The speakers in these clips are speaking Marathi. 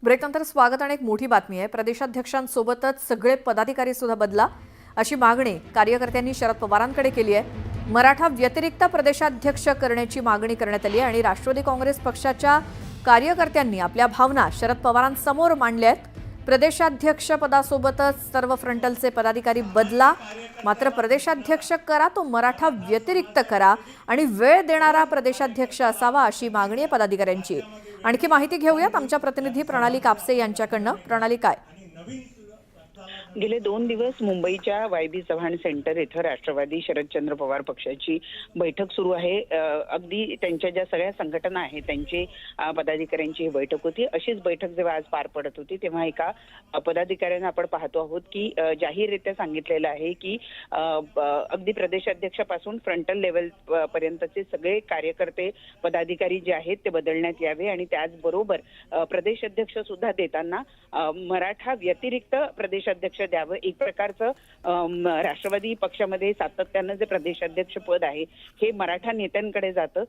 ब्रेकनंतर स्वागत आणि एक मोठी बातमी आहे। प्रदेशाध्यक्षांसोबतच सगळे पदाधिकारी सुद्धा बदला अशी मागणी कार्यकर्त्यांनी शरद पवारांकडे केली आहे। मराठा व्यतिरिक्त प्रदेशाध्यक्ष करण्याची मागणी करण्यात आली आहे आणि राष्ट्रवादी काँग्रेस पक्षाच्या कार्यकर्त्यांनी आपल्या भावना शरद पवारांसमोर मांडल्या आहेत। प्रदेशाध्यक्ष पदासोबतच सर्व फ्रंटलचे पदाधिकारी बदला, मात्र प्रदेशाध्यक्ष करा तो मराठा व्यतिरिक्त करा आणि वेळ देणारा प्रदेशाध्यक्ष असावा अशी मागणी आहे पदाधिकाऱ्यांची। आणखी माहिती घेऊयात आमच्या प्रतिनिधी प्रणाली कापसे यांच्याकडनं। प्रणाली, काय गेले 2 दिवस मुंबईच्या वाय.बी. चव्हाण सेंटर इथं राष्ट्रवादी शरदचंद्र पवार पक्षाची बैठक सुरू आहे। अगदी त्यांच्या ज्या सगळ्या संघटना आहेत त्यांची पदाधिकाऱ्यांची ही बैठक होती। अशीच बैठक जेव्हा आज पार पडत होती तेव्हा एका पदाधिकाऱ्यांना आपण पाहतो आहोत की जाहीररित्या सांगितलेलं आहे की अगदी प्रदेशाध्यक्षापासून फ्रंटल लेवल पर्यंतचे सगळे कार्यकर्ते पदाधिकारी जे आहेत ते बदलण्यात यावे आणि त्याचबरोबर प्रदेशाध्यक्ष सुद्धा देताना मराठा व्यतिरिक्त प्रदेशाध्यक्ष द्यावं। एक प्रकारचं राष्ट्रवादी पक्षामध्ये सातत्यानं जे प्रदेशाध्यक्ष पद आहे हे मराठा नेत्यांकडे जातं,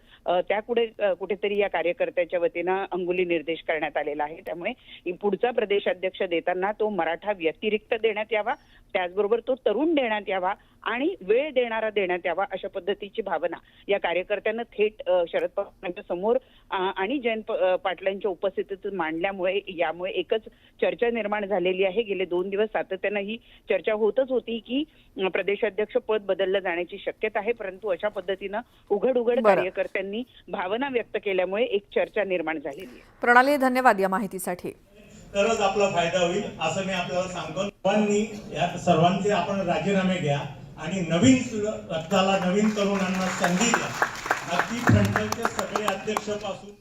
कुठेतरी या कार्यकर्त्याच्या वतीनं अंगुली निर्देश करण्यात आलेला आहे। त्यामुळे पुढचा प्रदेशाध्यक्ष देताना तो मराठा व्यतिरिक्त देण्यात यावा, त्याचबरोबर तो तरुण देण्यात यावा आणि वेळ देणारा देण्यात यावा अशा पद्धतीची भावना या कार्यकर्त्यांना थेट शरद पवारांच्या समोर आणि जयंत पाटलांच्या उपस्थितीत मांडल्यामुळे यामुळे एकच चर्चा निर्माण झालेली आहे। गेले 2 दिवस सातत्यानं ही चर्चा होतच होती की प्रदेशाध्यक्ष पद बदललं जाण्याची शक्यता आहे, परंतु अशा पद्धतीनं उघड कार्यकर्त्यांनी भावना व्यक्त केल्यामुळे एक चर्चा निर्माण झालेली आहे। प्रणाली, धन्यवाद या माहितीसाठी। तरच आपला फायदा होईल असं मी आपल्याला सांगतो। या सर्वांचे आपण राजीनामे घ्या आणि नवीन रक्ताला, नवीन तरुणांना संधी द्या। अगदी फ्रंटलचे सगळे अध्यक्षपासून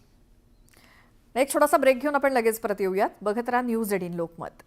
एक छोटासा ब्रेक घेऊन आपण लगेच परत येऊयात। बघत राहा न्यूज 18 लोकमत।